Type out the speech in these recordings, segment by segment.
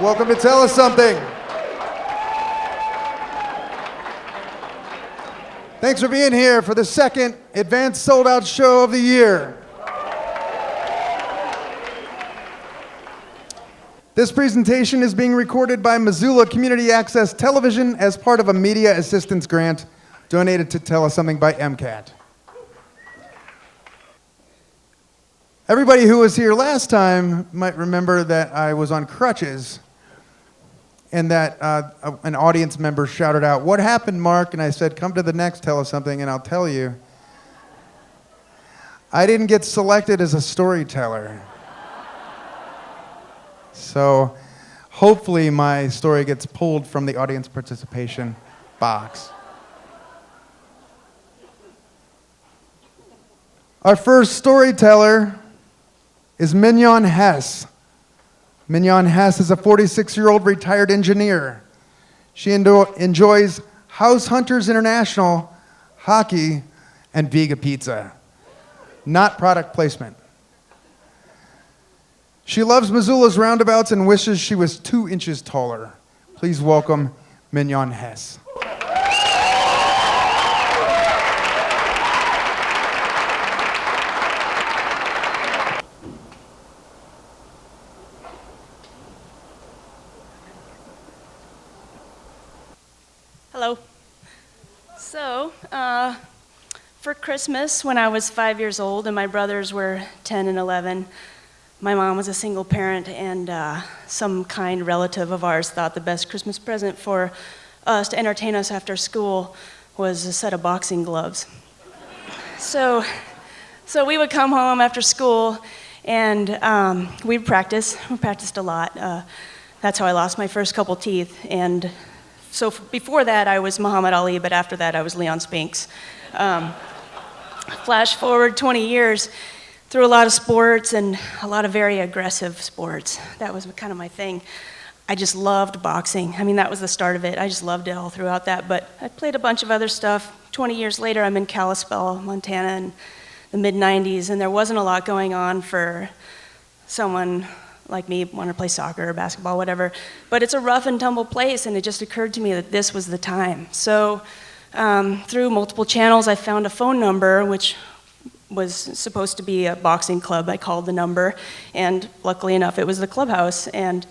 Welcome to Tell Us Something. Thanks for being here for the second advanced sold-out show of the year. This presentation is being recorded by Missoula Community Access Television as part of a media assistance grant donated to Tell Us Something by MCAT. Everybody who was here last time might remember that I was on crutches and that an audience member shouted out, "What happened, Mark?" And I said, "Come to the next Tell Us Something and I'll tell you." I didn't get selected as a storyteller. So hopefully my story gets pulled from the audience participation box. Our first storyteller is Mignon Hess. Mignon Hess is a 46-year-old retired engineer. She enjoys House Hunters International, hockey, and Vega pizza. Not product placement. She loves Missoula's roundabouts and wishes she was 2 inches taller. Please welcome Mignon Hess. Hello. So, for Christmas, when I was 5 years old and my brothers were 10 and 11, my mom was a single parent, and some kind relative of ours thought the best Christmas present for us to entertain us after school was a set of boxing gloves. So we would come home after school, and we'd practice. We practiced a lot. That's how I lost my first couple teeth, and so before that, I was Muhammad Ali, but after that, I was Leon Spinks. Flash forward 20 years, through a lot of sports and a lot of very aggressive sports. That was kind of my thing. I just loved boxing. I mean, that was the start of it. I just loved it all throughout that, but I played a bunch of other stuff. 20 years later, I'm in Kalispell, Montana, in the mid-90s, and there wasn't a lot going on for someone like me, wanted to play soccer or basketball, whatever. But it's a rough and tumble place, and it just occurred to me that this was the time. So through multiple channels, I found a phone number, which was supposed to be a boxing club. I called the number, and luckily enough, it was the clubhouse. And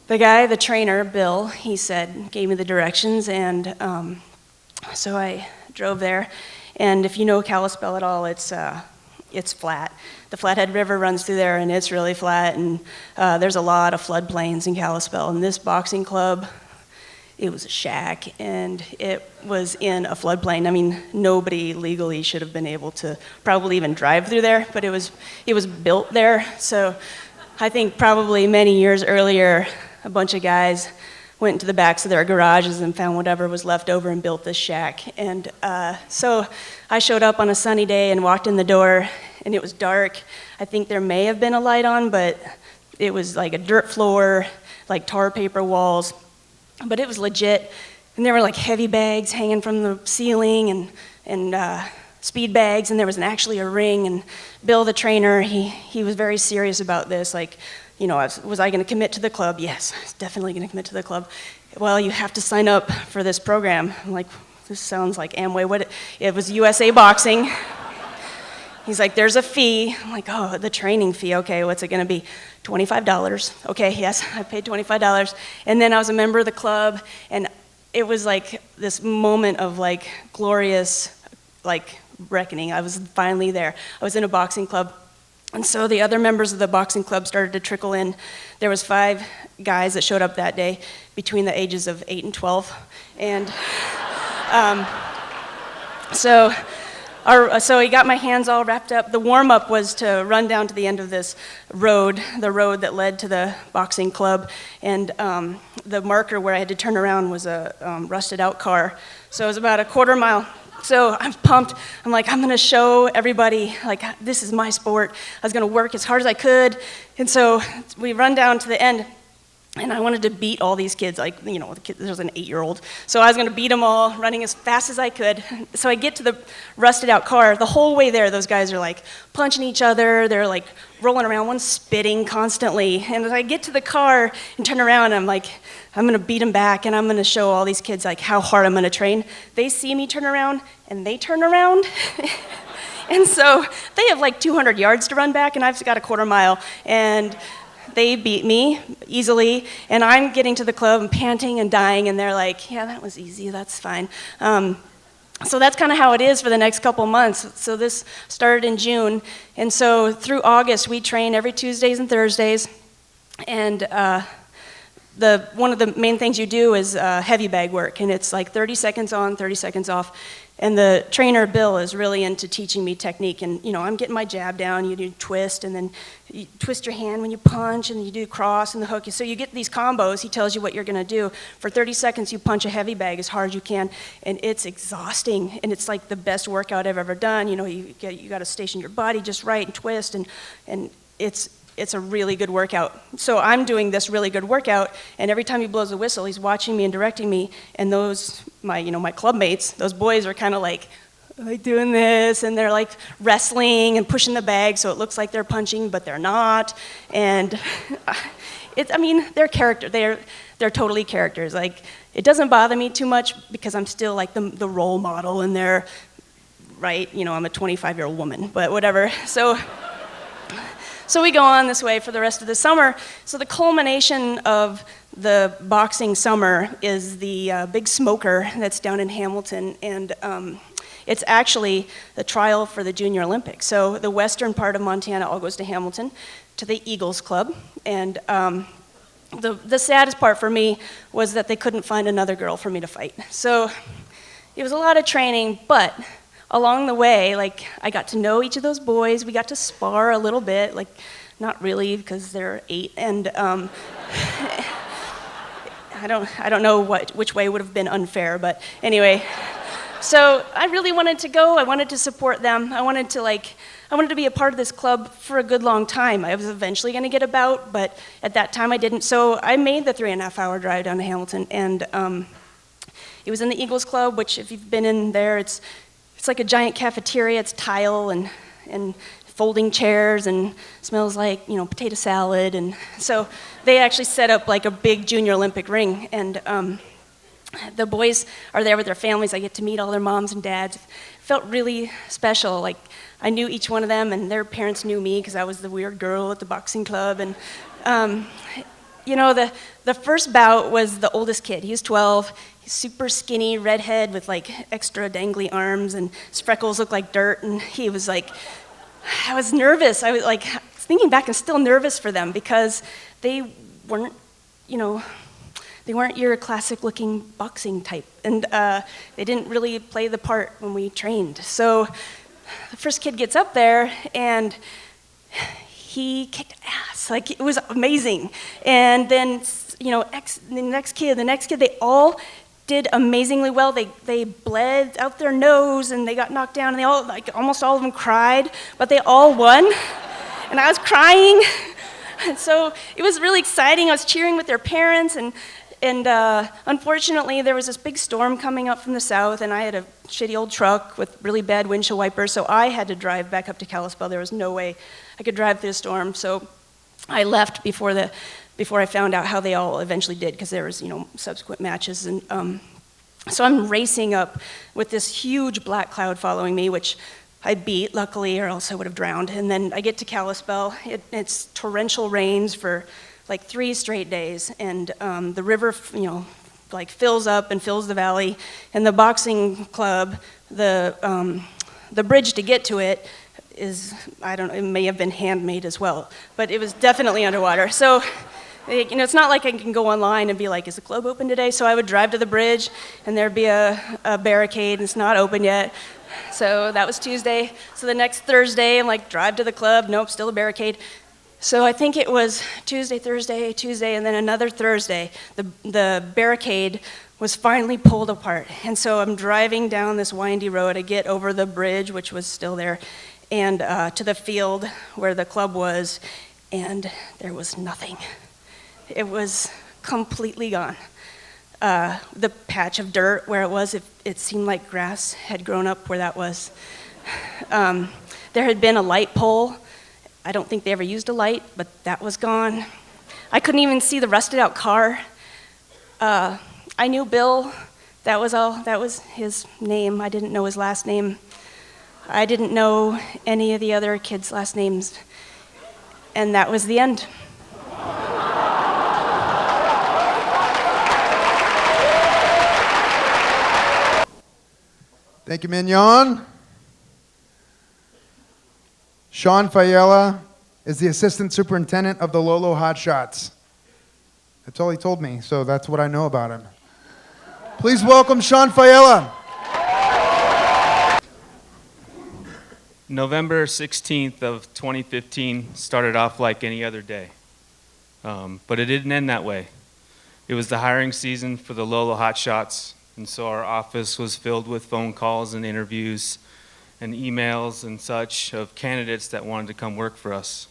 the guy, the trainer, Bill, he said, gave me the directions, and so I drove there. And if you know Kalispell at all, it's flat. The Flathead River runs through there, and it's really flat, and there's a lot of floodplains in Kalispell. And this boxing club, it was a shack, and it was in a floodplain. I mean, nobody legally should have been able to probably even drive through there, but it was built there. So I think probably many years earlier, a bunch of guys went into the backs of their garages and found whatever was left over and built this shack. And so I showed up on a sunny day and walked in the door, and it was dark. I think there may have been a light on, but it was like a dirt floor, like tar paper walls, but it was legit. And there were like heavy bags hanging from the ceiling and speed bags, and there was actually a ring. And Bill, the trainer, he was very serious about this. Like, you know, was I going to commit to the club? Yes, I was definitely going to commit to the club. Well, you have to sign up for this program. I'm like, this sounds like Amway. It was USA Boxing. He's like, there's a fee. I'm like, oh, the training fee. Okay, what's it going to be? $25. Okay, yes, I paid $25. And then I was a member of the club, and it was like this moment of like glorious, like reckoning. I was finally there. I was in a boxing club. And so the other members of the boxing club started to trickle in. There was 5 guys that showed up that day between the ages of 8 and 12. And so he got my hands all wrapped up. The warm-up was to run down to the end of this road, the road that led to the boxing club. And the marker where I had to turn around was a rusted-out car. So it was about a quarter mile. So I'm pumped. I'm like, I'm going to show everybody, like, this is my sport. I was going to work as hard as I could. And so we run down to the end, And I wanted to beat all these kids, like, there's an 8-year-old. So I was gonna beat them all, running as fast as I could. So I get to the rusted out car. The whole way there, those guys are like punching each other. They're like rolling around, one's spitting constantly. And as I get to the car and turn around, I'm like, I'm gonna beat them back, and I'm gonna show all these kids like how hard I'm gonna train. They see me turn around, and they turn around. And so they have like 200 yards to run back, and I've got a quarter mile. And they beat me easily, and I'm getting to the club and panting and dying, and they're like, yeah, that was easy, that's fine. So that's kind of how it is for the next couple months. So this started in June, and so through August, we train every Tuesdays and Thursdays, and one of the main things you do is heavy bag work, and it's like 30 seconds on, 30 seconds off. And the trainer, Bill, is really into teaching me technique. And, I'm getting my jab down. You do twist, and then you twist your hand when you punch, and you do cross and the hook. So you get these combos. He tells you what you're going to do. For 30 seconds, you punch a heavy bag as hard as you can, and it's exhausting. And it's like the best workout I've ever done. You got to station your body just right and twist, and it's a really good workout. So I'm doing this really good workout, and every time he blows a whistle, he's watching me and directing me, and my club mates, those boys are kind of like doing this, and they're like wrestling and pushing the bag so it looks like they're punching, but they're not. And they're character. They're totally characters. Like, it doesn't bother me too much because I'm still like the role model, and they're right. I'm a 25-year-old woman, but whatever. So we go on this way for the rest of the summer. So the culmination of the boxing summer is the Big Smoker that's down in Hamilton, and it's actually the trial for the Junior Olympics. So the western part of Montana all goes to Hamilton, to the Eagles Club, and the saddest part for me was that they couldn't find another girl for me to fight. So it was a lot of training, but along the way, like, I got to know each of those boys. We got to spar a little bit, like, not really because they're 8, and I don't know which way would have been unfair, but anyway. So I really wanted to go. I wanted to support them. I wanted to be a part of this club for a good long time. I was eventually going to get a bout, but at that time I didn't. So I made the 3.5-hour drive down to Hamilton, and it was in the Eagles Club, which if you've been in there, it's like a giant cafeteria. It's tile and folding chairs, and smells like potato salad. And so they actually set up like a big Junior Olympic ring, and the boys are there with their families. I get to meet all their moms and dads. It felt really special. Like, I knew each one of them, and their parents knew me because I was the weird girl at the boxing club. And the first bout was the oldest kid. He was 12. He's super skinny, redhead with like extra dangly arms, and his freckles look like dirt. And he was like, I was nervous. I was like, thinking back, I'm still nervous for them because they weren't, they weren't your classic-looking boxing type, and they didn't really play the part when we trained. So the first kid gets up there, and he kicked ass. Like, it was amazing. And then, the next kid, they all did amazingly well. They bled out their nose, and they got knocked down, and they all, like, almost all of them cried, but they all won. And I was crying. And so it was really exciting. I was cheering with their parents, and unfortunately, there was this big storm coming up from the south, and I had a shitty old truck with really bad windshield wipers, so I had to drive back up to Kalispell. There was no way I could drive through the storm, so I left before I found out how they all eventually did, because there was, subsequent matches. And so I'm racing up with this huge black cloud following me, which I beat, luckily, or else I would have drowned. And then I get to Kalispell. It's torrential rains for like 3 straight days, and the river, like fills up and fills the valley. And the boxing club, the bridge to get to it is, I don't know, it may have been handmade as well, but it was definitely underwater. So, it's not like I can go online and be like, is the club open today? So I would drive to the bridge, and there'd be a barricade, and it's not open yet. So that was Tuesday. So the next Thursday, I'm like, drive to the club. Nope, still a barricade. So I think it was Tuesday, and then another Thursday. The barricade was finally pulled apart. And so I'm driving down this windy road. I get over the bridge, which was still there, and to the field where the club was, and there was nothing. it was completely gone. The patch of dirt where it was, it seemed like grass had grown up where that was. There had been a light pole. I don't think they ever used a light, but that was gone. I couldn't even see the rusted out car. I knew Bill. That was all. That was his name. I didn't know his last name. I didn't know any of the other kids' last names. And that was the end. Thank you, Mignon. Shawn Faiella is the assistant superintendent of the Lolo Hotshots. That's all he told me, so that's what I know about him. Please welcome Shawn Faiella. November 16th of 2015 started off like any other day, but it didn't end that way. It was the hiring season for the Lolo Hotshots, and so our office was filled with phone calls and interviews and emails and such of candidates that wanted to come work for us.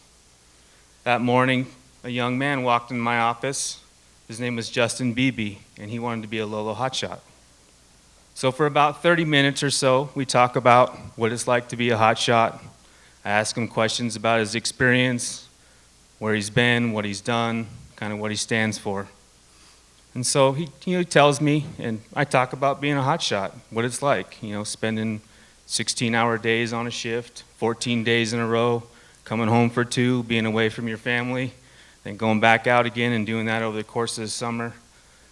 That morning, a young man walked in my office. His name was Justin Beebe, and he wanted to be a Lolo Hotshot. So for about 30 minutes or so, we talk about what it's like to be a hotshot. I ask him questions about his experience, where he's been, what he's done, kind of what he stands for. And so he tells me, and I talk about being a hotshot, what it's like, spending 16-hour days on a shift, 14 days in a row, coming home for 2, being away from your family, then going back out again and doing that over the course of the summer.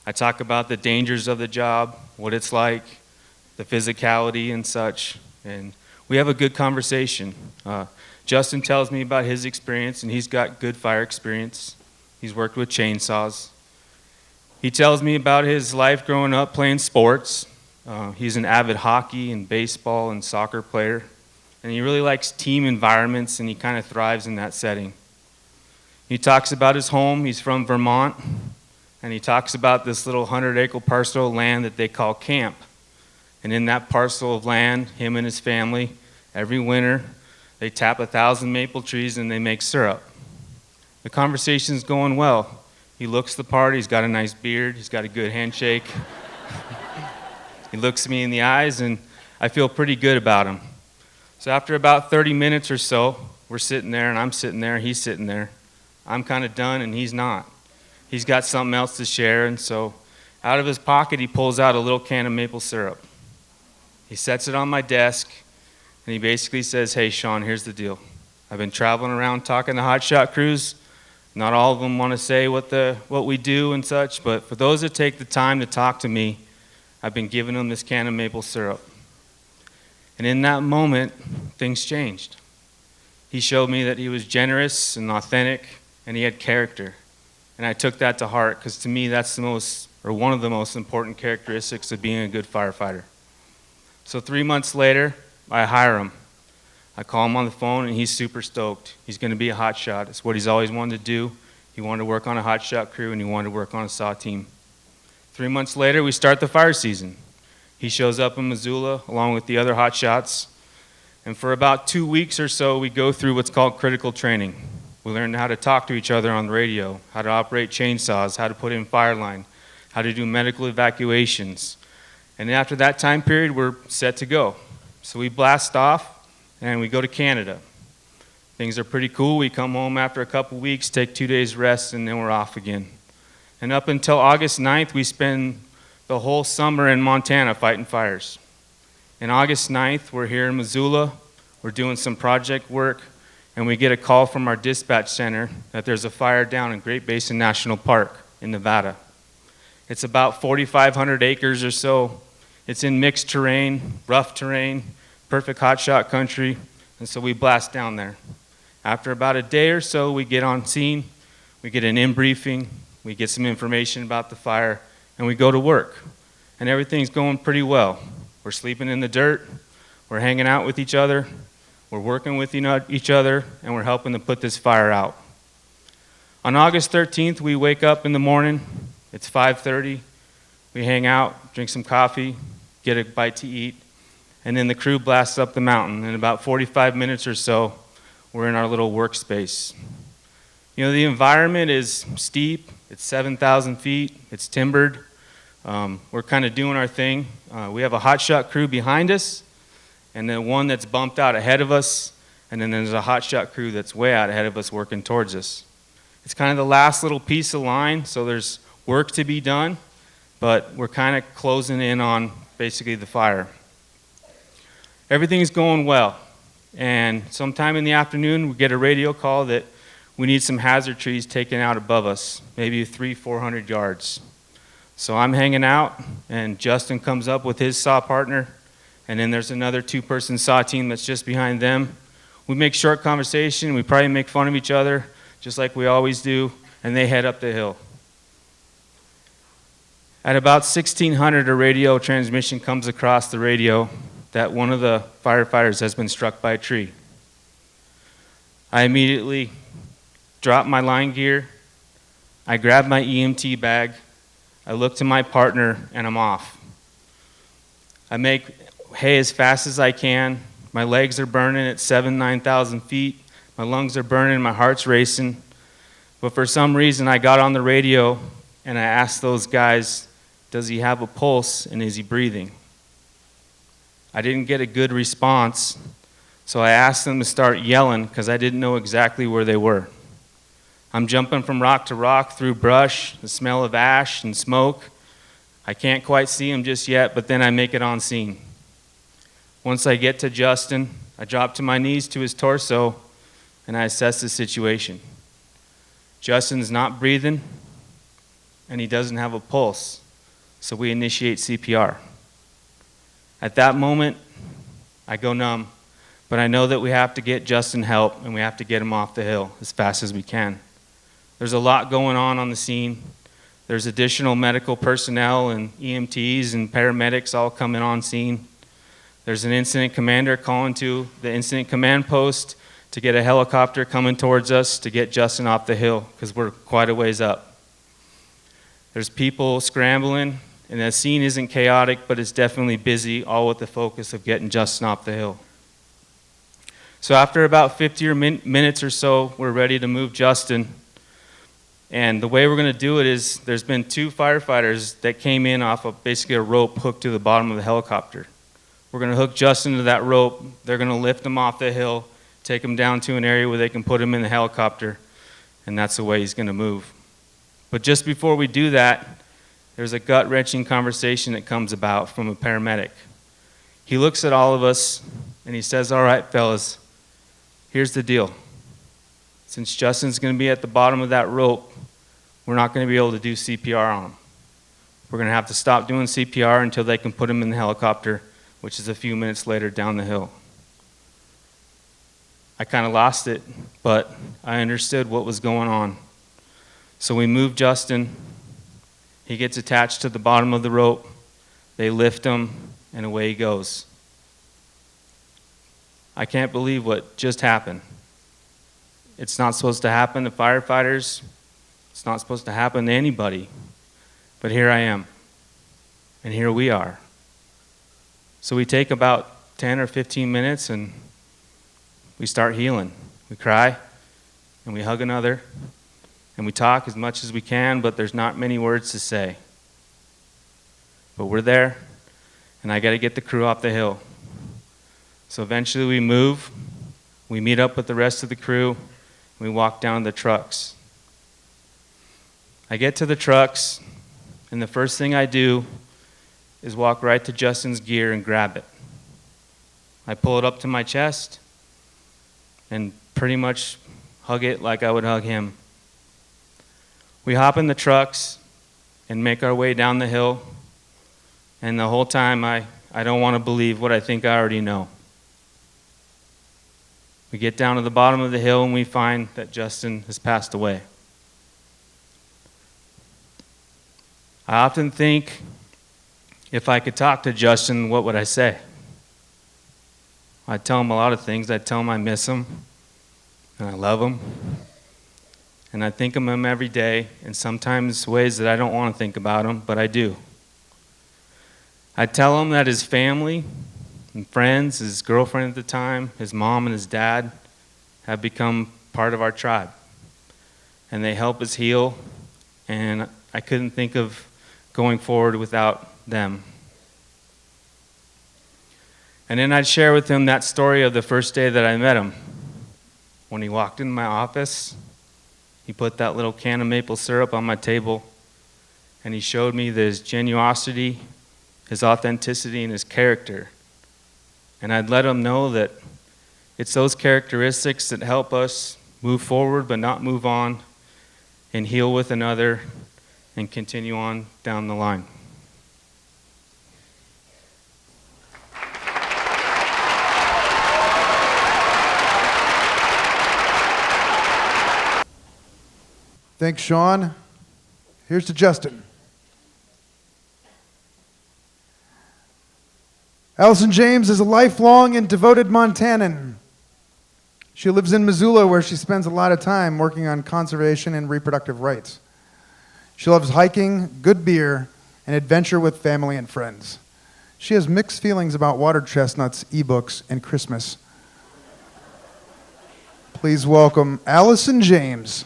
I talk about the dangers of the job, what it's like, the physicality and such, and we have a good conversation. Justin tells me about his experience, and he's got good fire experience. He's worked with chainsaws. He tells me about his life growing up playing sports. He's an avid hockey and baseball and soccer player, and he really likes team environments, and he kind of thrives in that setting. He talks about his home. He's from Vermont, and he talks about this little 100-acre parcel of land that they call camp. And in that parcel of land, him and his family, every winter, they tap 1,000 maple trees and they make syrup. The conversation's going well. He looks the part. He's got a nice beard. He's got a good handshake. He looks me in the eyes, and I feel pretty good about him. So after about 30 minutes or so, we're sitting there, and I'm sitting there, he's sitting there. I'm kind of done, and he's not. He's got something else to share, and so out of his pocket, he pulls out a little can of maple syrup. He sets it on my desk, and he basically says, "Hey, Shawn, here's the deal. I've been traveling around talking to hotshot crews. Not all of them want to say what we do and such, but for those that take the time to talk to me, I've been giving them this can of maple syrup." And in that moment, things changed. He showed me that he was generous and authentic, and he had character. And I took that to heart, because to me, that's one of the most important characteristics of being a good firefighter. So 3 months later, I hire him. I call him on the phone, and he's super stoked. He's going to be a hotshot. It's what he's always wanted to do. He wanted to work on a hotshot crew, and he wanted to work on a SAW team. 3 months later, we start the fire season. He shows up in Missoula along with the other hotshots, and for about 2 weeks or so, we go through what's called critical training. We learn how to talk to each other on the radio, how to operate chainsaws, how to put in fire line, how to do medical evacuations. And after that time period, we're set to go. So we blast off, and we go to Canada. Things are pretty cool. We come home after a couple weeks, take 2 days rest, and then we're off again. And up until August 9th, we spend the whole summer in Montana fighting fires. And August 9th, we're here in Missoula. We're doing some project work, and we get a call from our dispatch center that there's a fire down in Great Basin National Park in Nevada. It's about 4,500 acres or so. It's in mixed terrain, rough terrain, perfect hotshot country, and so we blast down there. After about a day or so, we get on scene, we get an in-briefing, we get some information about the fire, and we go to work. And everything's going pretty well. We're sleeping in the dirt, we're hanging out with each other, we're working with each other, and we're helping to put this fire out. On August 13th, we wake up in the morning, it's 5:30, we hang out, drink some coffee, get a bite to eat, and then the crew blasts up the mountain. In about 45 minutes or so, we're in our little workspace. The environment is steep, It's 7,000 feet. It's timbered. We're kind of doing our thing. We have a hotshot crew behind us, and then one that's bumped out ahead of us, and then there's a hotshot crew that's way out ahead of us working towards us. It's kind of the last little piece of line, so there's work to be done, but we're kind of closing in on basically the fire. Everything's going well, and sometime in the afternoon we get a radio call that we need some hazard trees taken out above us, maybe 300-400 yards. So I'm hanging out, and Justin comes up with his saw partner, and then there's another two-person saw team that's just behind them. We make short conversation, we probably make fun of each other, just like we always do, and they head up the hill. At about 1600, a radio transmission comes across the radio that one of the firefighters has been struck by a tree. I immediately drop my line gear, I grab my EMT bag, I look to my partner, and I'm off. I make hay as fast as I can. My legs are burning at 9,000 feet. My lungs are burning, my heart's racing. But for some reason, I got on the radio and I asked those guys, does he have a pulse and is he breathing? I didn't get a good response, so I asked them to start yelling because I didn't know exactly where they were. I'm jumping from rock to rock through brush, the smell of ash and smoke. I can't quite see him just yet, but then I make it on scene. Once I get to Justin, I drop to my knees to his torso, and I assess the situation. Justin's not breathing, and he doesn't have a pulse, so we initiate CPR. At that moment, I go numb, but I know that we have to get Justin help, and we have to get him off the hill as fast as we can. There's a lot going on the scene. There's additional medical personnel and EMTs and paramedics all coming on scene. There's an incident commander calling to the incident command post to get a helicopter coming towards us to get Justin off the hill because we're quite a ways up. There's people scrambling, and the scene isn't chaotic, but it's definitely busy, all with the focus of getting Justin off the hill. So after about 50 minutes or so, we're ready to move Justin. And the way we're going to do it is there's been two firefighters that came in off of basically a rope hooked to the bottom of the helicopter. We're going to hook Justin to that rope. They're going to lift him off the hill, take him down to an area where they can put him in the helicopter, and that's the way he's going to move. But just before we do that, there's a gut-wrenching conversation that comes about from a paramedic. He looks at all of us, and he says, all right, fellas, here's the deal. Since Justin's going to be at the bottom of that rope, we're not going to be able to do CPR on him. We're going to have to stop doing CPR until they can put him in the helicopter, which is a few minutes later down the hill. I kind of lost it, but I understood what was going on. So we moved Justin. He gets attached to the bottom of the rope. They lift him, and away he goes. I can't believe what just happened. It's not supposed to happen to firefighters. It's not supposed to happen to anybody. But here I am, and here we are. So we take about 10 or 15 minutes, and we start healing. We cry, and we hug another, and we talk as much as we can, but there's not many words to say. But we're there, and I got to get the crew off the hill. So eventually we move. We meet up with the rest of the crew. We walk down the trucks. I get to the trucks, and the first thing I do is walk right to Justin's gear and grab it. I pull it up to my chest and pretty much hug it like I would hug him. We hop in the trucks and make our way down the hill, and the whole time I don't want to believe what I think I already know. We get down to the bottom of the hill and we find that Justin has passed away. I often think, if I could talk to Justin, what would I say? I'd tell him a lot of things. I'd tell him I miss him and I love him. And I think of him every day, and sometimes ways that I don't want to think about him, but I do. I'd tell him that his family and friends, his girlfriend at the time, his mom and his dad have become part of our tribe. And they help us heal, and I couldn't think of going forward without them. And then I'd share with him that story of the first day that I met him. When he walked into my office, he put that little can of maple syrup on my table, and he showed me his genuosity, his authenticity, and his character. And I'd let him know that it's those characteristics that help us move forward but not move on, and heal with another, and continue on down the line. Thanks, Shawn. Here's to Justin. Allison James is a lifelong and devoted Montanan. She lives in Missoula, where she spends a lot of time working on conservation and reproductive rights. She loves hiking, good beer, and adventure with family and friends. She has mixed feelings about water chestnuts, ebooks, and Christmas. Please welcome Allison James.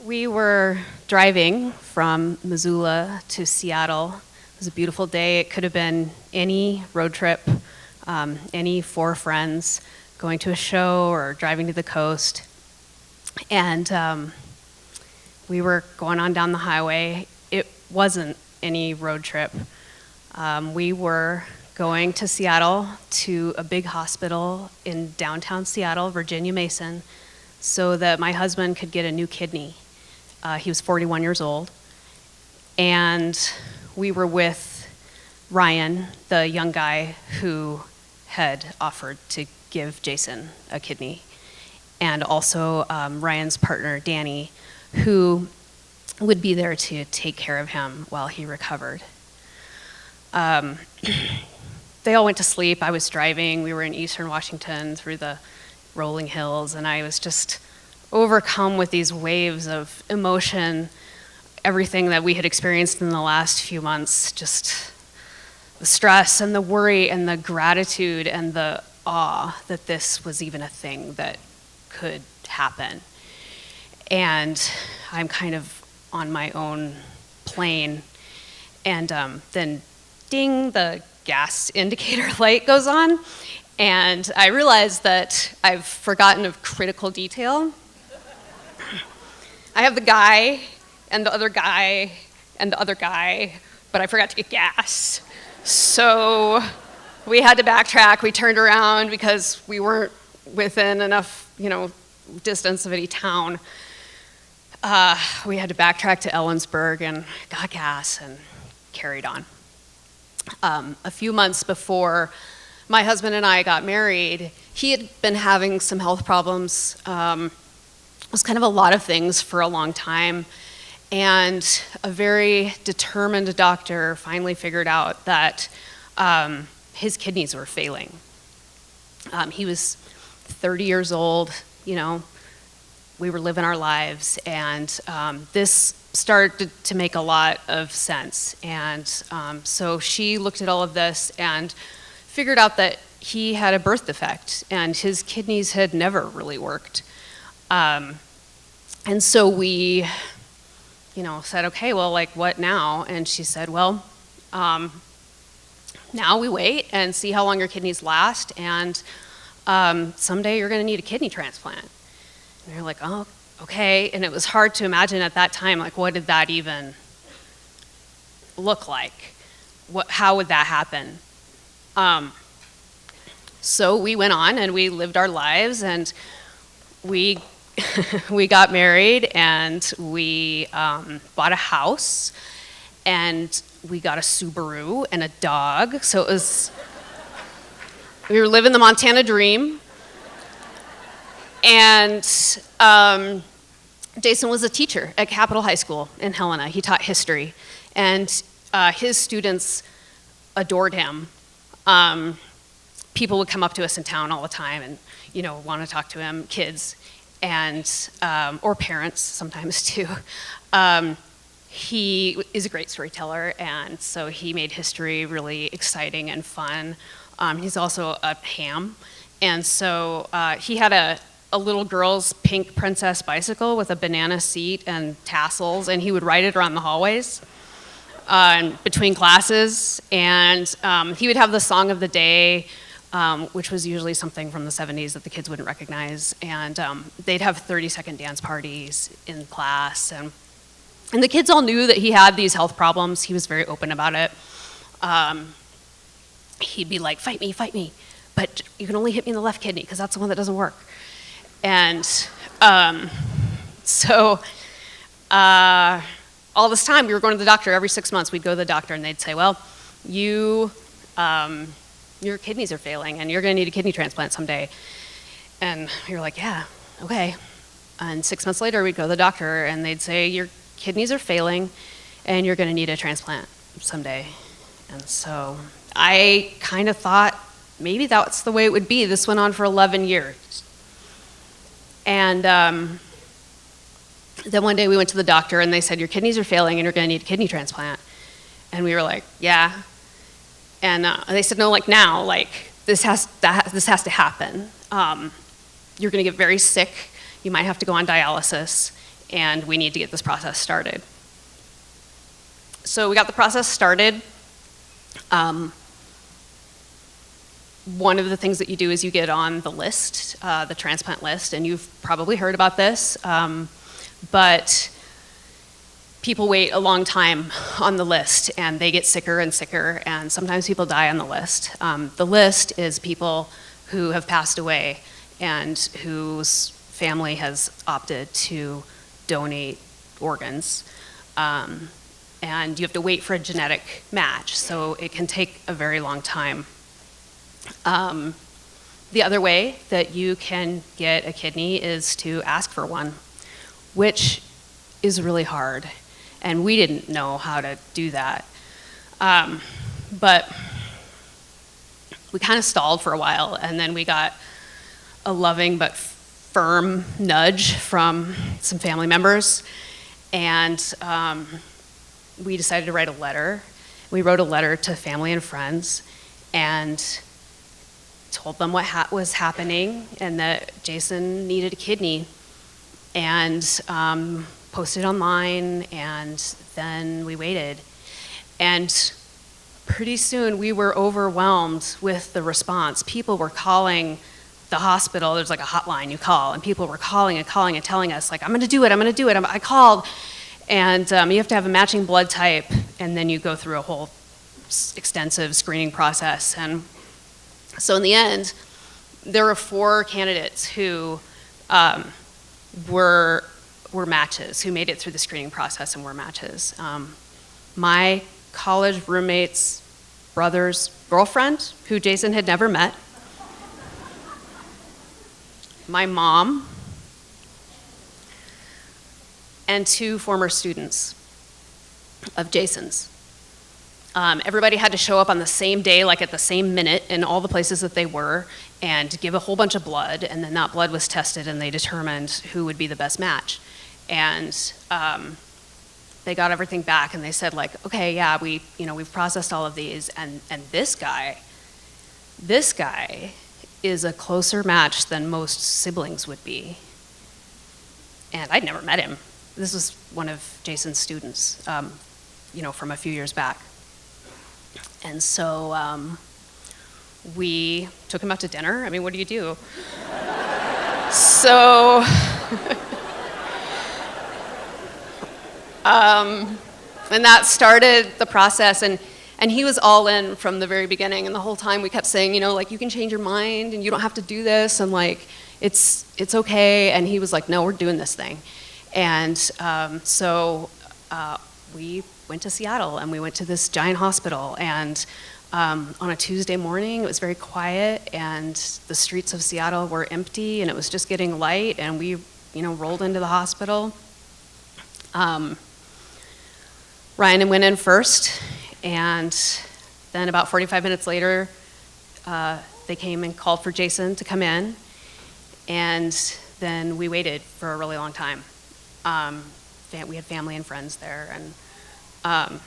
We were driving from Missoula to Seattle. It was a beautiful day. It could have been any road trip, any four friends going to a show or driving to the coast. And we were going on down the highway. It wasn't any road trip. We were going to Seattle, to a big hospital in downtown Seattle, Virginia Mason, so that my husband could get a new kidney. He was 41 years old, and we were with Ryan, the young guy who had offered to give Jason a kidney, and also Ryan's partner, Danny, who would be there to take care of him while he recovered. They all went to sleep. I was driving. We were in eastern Washington through the rolling hills, and I was just overcome with these waves of emotion, everything that we had experienced in the last few months, just the stress and the worry and the gratitude and the awe that this was even a thing that could happen. And I'm kind of on my own plane, and then ding, the gas indicator light goes on, and I realize that I've forgotten a critical detail. I have the guy, and the other guy, and the other guy, but I forgot to get gas. So we had to backtrack. We turned around because we weren't within enough, distance of any town. We had to backtrack to Ellensburg and got gas and carried on. A few months before my husband and I got married, he had been having some health problems. It was kind of a lot of things for a long time, and a very determined doctor finally figured out that his kidneys were failing. He was 30 years old, we were living our lives, and this started to make a lot of sense. And so she looked at all of this and figured out that he had a birth defect, and his kidneys had never really worked. And so we, said, okay, well, what now? And she said, well, now we wait and see how long your kidneys last, and someday you're gonna need a kidney transplant. And you're like, oh, okay. And it was hard to imagine at that time, what did that even look like? How would that happen? So we went on and we lived our lives, and we we got married, and we bought a house, and we got a Subaru and a dog. So we were living the Montana dream. And Jason was a teacher at Capitol High School in Helena. He taught history, and his students adored him. People would come up to us in town all the time and, want to talk to him, kids. and or parents sometimes too. He is a great storyteller, and so he made history really exciting and fun. He's also a ham, and so he had a little girl's pink princess bicycle with a banana seat and tassels, and he would ride it around the hallways between classes, and he would have the song of the day, which was usually something from the 70s that the kids wouldn't recognize, and they'd have 30-second dance parties in class, and the kids all knew that he had these health problems. He was very open about it. He'd be like, fight me, but you can only hit me in the left kidney because that's the one that doesn't work. And so all this time, we were going to the doctor every 6 months. We'd go to the doctor and they'd say, well, your kidneys are failing and you're gonna need a kidney transplant someday. And we were like, yeah, okay. And 6 months later, we'd go to the doctor and they'd say, your kidneys are failing and you're gonna need a transplant someday. And so I kind of thought maybe that's the way it would be. This went on for 11 years. And then one day we went to the doctor and they said, your kidneys are failing and you're gonna need a kidney transplant. And we were like, yeah. And they said, no, like now, like this has to happen. You're gonna get very sick, you might have to go on dialysis, and we need to get this process started. So we got the process started. One of the things that you do is you get on the list, the transplant list, and you've probably heard about this, but people wait a long time on the list and they get sicker and sicker, and sometimes people die on the list. The list is people who have passed away and whose family has opted to donate organs. And you have to wait for a genetic match, so it can take a very long time. The other way that you can get a kidney is to ask for one, which is really hard, and we didn't know how to do that. But we kind of stalled for a while, and then we got a loving but firm nudge from some family members, and we decided to write a letter. We wrote a letter to family and friends and told them what was happening and that Jason needed a kidney, and posted online, and then we waited. And pretty soon we were overwhelmed with the response. People were calling the hospital. There's like a hotline you call, and people were calling and telling us, like, I'm gonna do it. I called. And you have to have a matching blood type, and then you go through a whole extensive screening process. And so in the end, there were 4 candidates who were matches, who made it through the screening process and were matches. My college roommate's brother's girlfriend, who Jason had never met, my mom, and 2 former students of Jason's. Everybody had to show up on the same day, like at the same minute, in all the places that they were, and give a whole bunch of blood, and then that blood was tested, and they determined who would be the best match. And they got everything back, and they said, like, okay, yeah, we've processed all of these, and this guy is a closer match than most siblings would be. And I'd never met him. This was one of Jason's students, from a few years back. And so we took him out to dinner. I mean, what do you do? So, and that started the process, and he was all in from the very beginning, and the whole time we kept saying, like, you can change your mind, and you don't have to do this, and like, it's okay, and he was like, no, we're doing this thing. And so we went to Seattle, and we went to this giant hospital, and on a Tuesday morning, it was very quiet, and the streets of Seattle were empty, and it was just getting light, and we, rolled into the hospital. Ryan went in first, and then about 45 minutes later, they came and called for Jason to come in, and then we waited for a really long time. We had family and friends there, and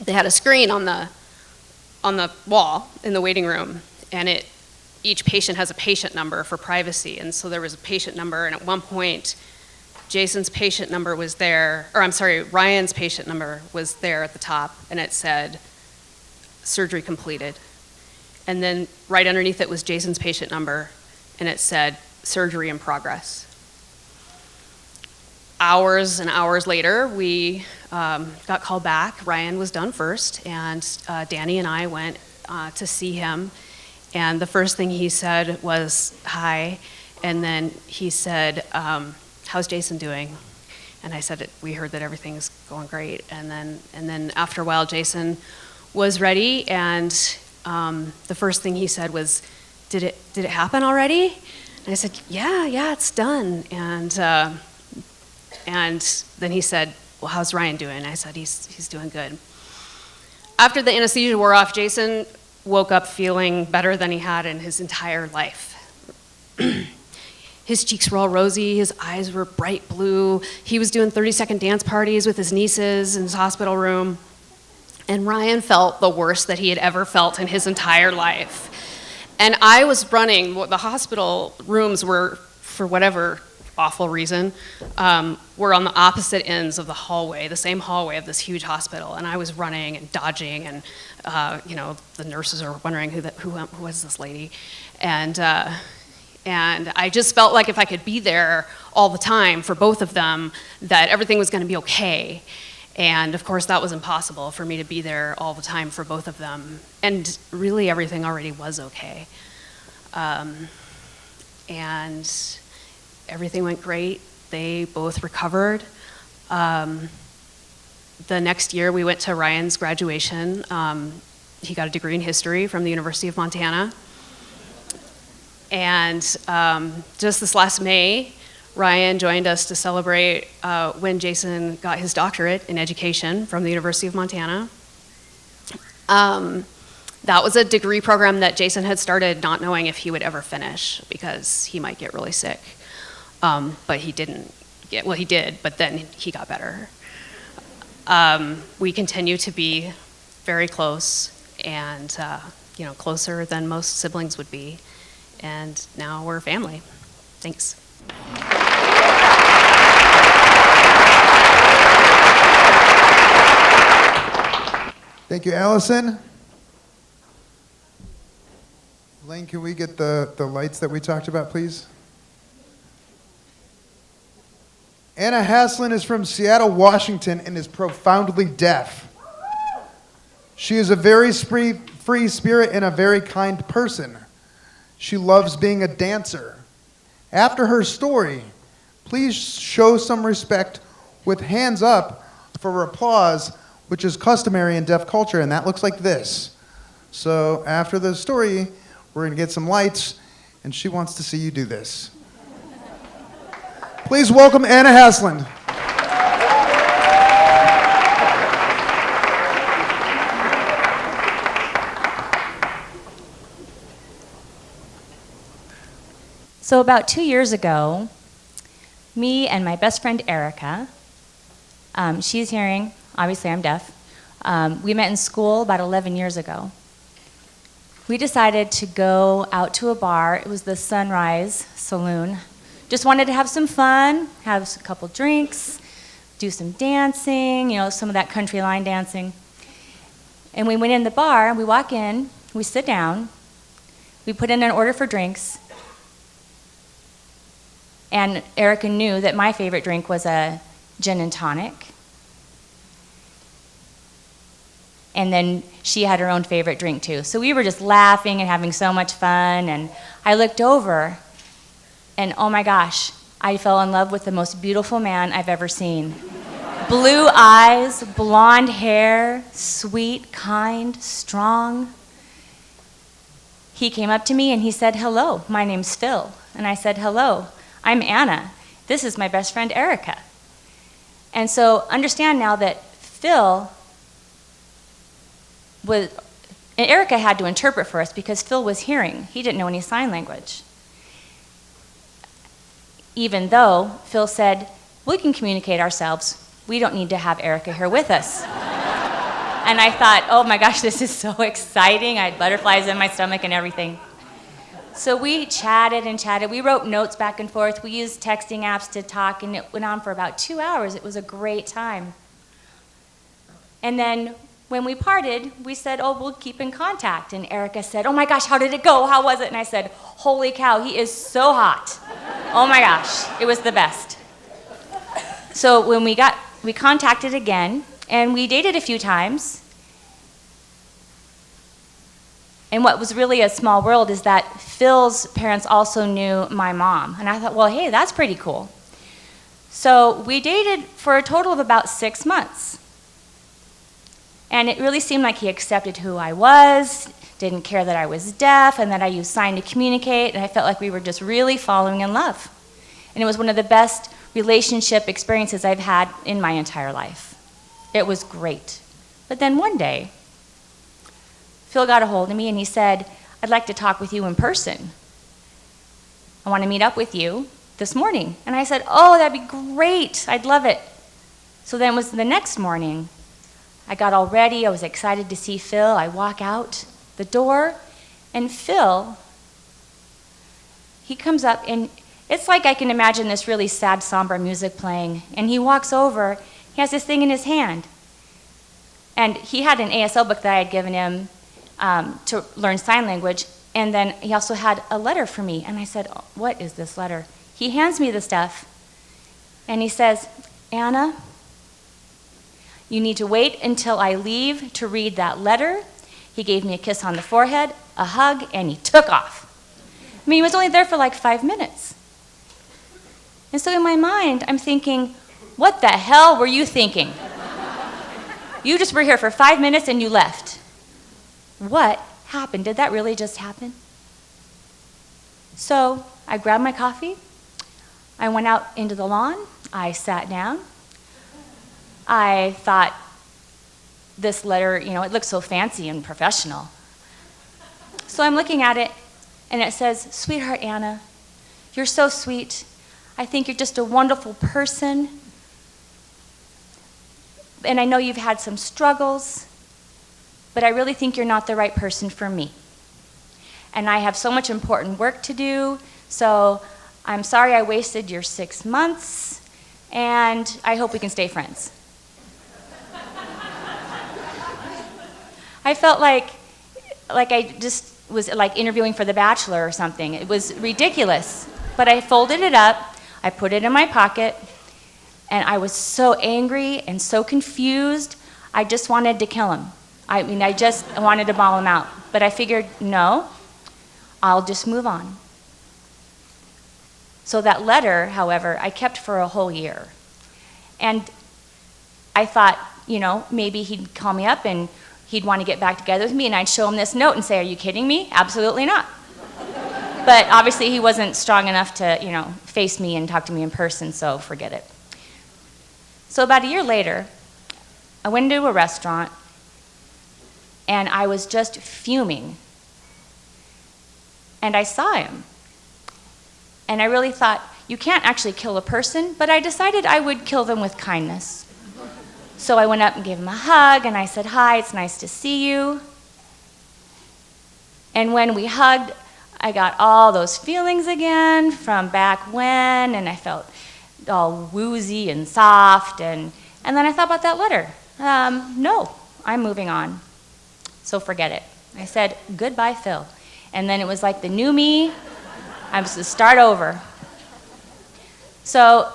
they had a screen on the wall in the waiting room, and each patient has a patient number for privacy, and so there was a patient number, and at one point, Jason's patient number was there, or I'm sorry, Ryan's patient number was there at the top, and it said, surgery completed. And then right underneath it was Jason's patient number, and it said, surgery in progress. Hours and hours later, we got called back. Ryan was done first, and Danny and I went to see him. And the first thing he said was, hi. And then he said, how's Jason doing? And I said, we heard that everything's going great. And then after a while, Jason was ready, and the first thing he said was, did it happen already? And I said, yeah, it's done. And then he said, well, how's Ryan doing? And I said, he's doing good. After the anesthesia wore off, Jason woke up feeling better than he had in his entire life. His cheeks were all rosy, his eyes were bright blue. He was doing 30-second dance parties with his nieces in his hospital room. And Ryan felt the worst that he had ever felt in his entire life. And I was running, the hospital rooms were, for whatever awful reason, were on the opposite ends of the hallway, the same hallway of this huge hospital. And I was running and dodging, and the nurses are wondering who was this lady. And I just felt like if I could be there all the time for both of them, that everything was going to be okay. And of course, that was impossible for me to be there all the time for both of them. And really, everything already was okay. And everything went great. They both recovered. The next year, we went to Ryan's graduation. He got a degree in history from the University of Montana. And just this last May, Ryan joined us to celebrate when Jason got his doctorate in education from the University of Montana. That was a degree program that Jason had started not knowing if he would ever finish because he might get really sick. But he didn't he did, but then he got better. We continue to be very close and, closer than most siblings would be. And now we're family. Thanks. Thank you, Allison. Lane, can we get the lights that we talked about, please? Anna Haslund is from Seattle, Washington, and is profoundly deaf. She is a very free spirit and a very kind person. She loves being a dancer. After her story, please show some respect with hands up for applause, which is customary in deaf culture, and that looks like this. So after the story, we're going to get some lights, and she wants to see you do this. Please welcome Anna Haslund. So about 2 years ago, me and my best friend Erica, she's hearing, obviously I'm deaf, we met in school about 11 years ago. We decided to go out to a bar. It was the Sunrise Saloon. Just wanted to have some fun, have a couple drinks, do some dancing, some of that country line dancing. And we went in the bar, we walk in, we sit down, we put in an order for drinks, and Erica knew that my favorite drink was a gin and tonic. And then she had her own favorite drink too. So we were just laughing and having so much fun, and I looked over, and oh my gosh, I fell in love with the most beautiful man I've ever seen. Blue eyes, blonde hair, sweet, kind, strong. He came up to me and he said, "Hello, my name's Phil." And I said, "Hello, I'm Anna. This is my best friend Erica." And so understand now that Phil and Erica had to interpret for us because Phil was hearing. He didn't know any sign language. even though Phil said, we can communicate ourselves. We don't need to have Erica here with us. And I thought, oh my gosh, this is so exciting. I had butterflies in my stomach and everything. So we chatted and chatted. We wrote notes back and forth. We used texting apps to talk, and it went on for about 2 hours. It was a great time. And then when we parted, we said, oh, we'll keep in contact. And Erica said, oh my gosh, how did it go? How was it? And I said, holy cow, he is so hot. Oh my gosh, it was the best. So when we contacted again, and we dated a few times. And what was really a small world is that Phil's parents also knew my mom. And I thought, well, hey, that's pretty cool. So we dated for a total of about 6 months. And it really seemed like he accepted who I was, didn't care that I was deaf, and that I used sign to communicate, and I felt like we were just really falling in love. And it was one of the best relationship experiences I've had in my entire life. It was great. But then one day, Phil got a hold of me and he said, I'd like to talk with you in person. I want to meet up with you this morning. And I said, oh, that'd be great. I'd love it. So then it was the next morning. I got all ready. I was excited to see Phil. I walk out the door, and Phil, he comes up, and it's like I can imagine this really sad, somber music playing. And he walks over. He has this thing in his hand. And he had an ASL book that I had given him to learn sign language, and then he also had a letter for me. And I said, oh, what is this letter? He hands me the stuff, and he says, Anna, you need to wait until I leave to read that letter. He gave me a kiss on the forehead, a hug, and he took off. I mean, he was only there for like 5 minutes. And so in my mind, I'm thinking, what the hell were you thinking? You just were here for 5 minutes and you left. What happened? Did that really just happen? So I grabbed my coffee. I went out into the lawn. I sat down. I thought, this letter, it looks so fancy and professional. So I'm looking at it, and it says, Sweetheart Anna, you're so sweet. I think you're just a wonderful person. And I know you've had some struggles, but I really think you're not the right person for me. And I have so much important work to do, so I'm sorry I wasted your 6 months, and I hope we can stay friends. I felt like I just was like interviewing for The Bachelor or something. It was ridiculous. But I folded it up, I put it in my pocket, and I was so angry and so confused, I just wanted to kill him. I just wanted to bawl him out. But I figured, no, I'll just move on. So that letter, however, I kept for a whole year. And I thought, maybe he'd call me up and he'd want to get back together with me, and I'd show him this note and say, are you kidding me? Absolutely not. But obviously he wasn't strong enough to, face me and talk to me in person, so forget it. So about a year later, I went into a restaurant, and I was just fuming. And I saw him. And I really thought, you can't actually kill a person, but I decided I would kill them with kindness. So I went up and gave him a hug, and I said, hi, it's nice to see you. And when we hugged, I got all those feelings again from back when, and I felt all woozy and soft, and then I thought about that letter. No, I'm moving on. So forget it. I said, goodbye, Phil. And then it was like the new me. I was to start over. So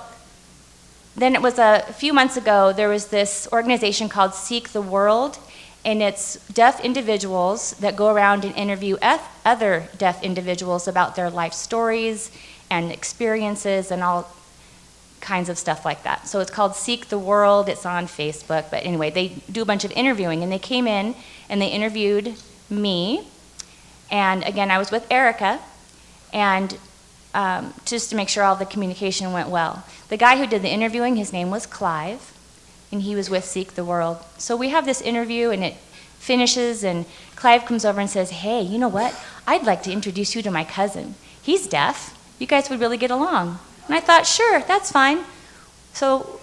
then it was a few months ago, there was this organization called Seek the World, and it's deaf individuals that go around and interview other deaf individuals about their life stories and experiences and all kinds of stuff like that. So it's called Seek the World. It's on Facebook. But anyway, they do a bunch of interviewing, and they came in and they interviewed me. And again, I was with Erica, and just to make sure all the communication went well. The guy who did the interviewing, his name was Clive, and he was with Seek the World. So we have this interview, and it finishes, and Clive comes over and says, hey, you know what? I'd like to introduce you to my cousin. He's deaf. You guys would really get along. And I thought, sure, that's fine. So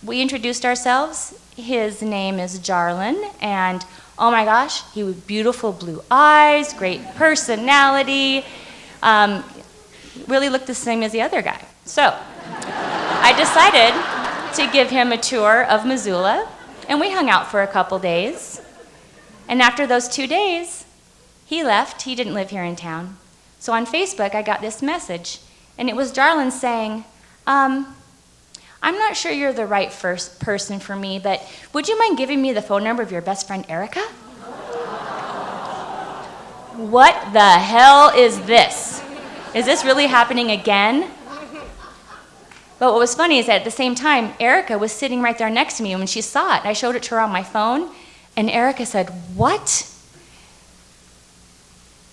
we introduced ourselves. His name is Jarlin, and oh my gosh, he was beautiful blue eyes, great personality, really looked the same as the other guy. So I decided to give him a tour of Missoula, and we hung out for a couple days. And after those 2 days, he left. He didn't live here in town. So on Facebook, I got this message, and it was Jarlin saying, I'm not sure you're the right first person for me, but would you mind giving me the phone number of your best friend, Erica? What the hell is this? Is this really happening again? But what was funny is that at the same time, Erica was sitting right there next to me. When she saw it, I showed it to her on my phone, and Erica said, what?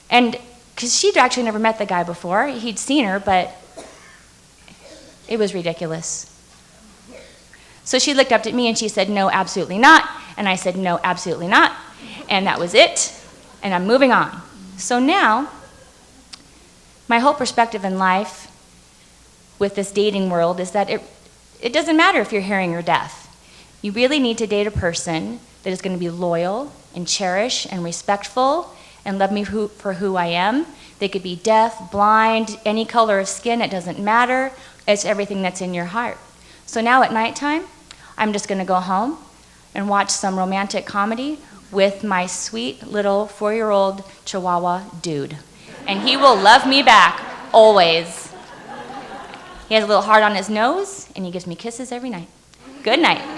And because she'd actually never met the guy before. He'd seen her, but it was ridiculous. So she looked up at me and she said, no, absolutely not. And I said, no, absolutely not. And that was it. And I'm moving on. So now, my whole perspective in life with this dating world is that it doesn't matter if you're hearing or deaf. You really need to date a person that is going to be loyal and cherish and respectful and love me for who I am. They could be deaf, blind, any color of skin, it doesn't matter. It's everything that's in your heart. So now at nighttime, I'm just going to go home and watch some romantic comedy with my sweet little 4-year-old Chihuahua dude. And he will love me back, always. He has a little heart on his nose, and he gives me kisses every night. Good night.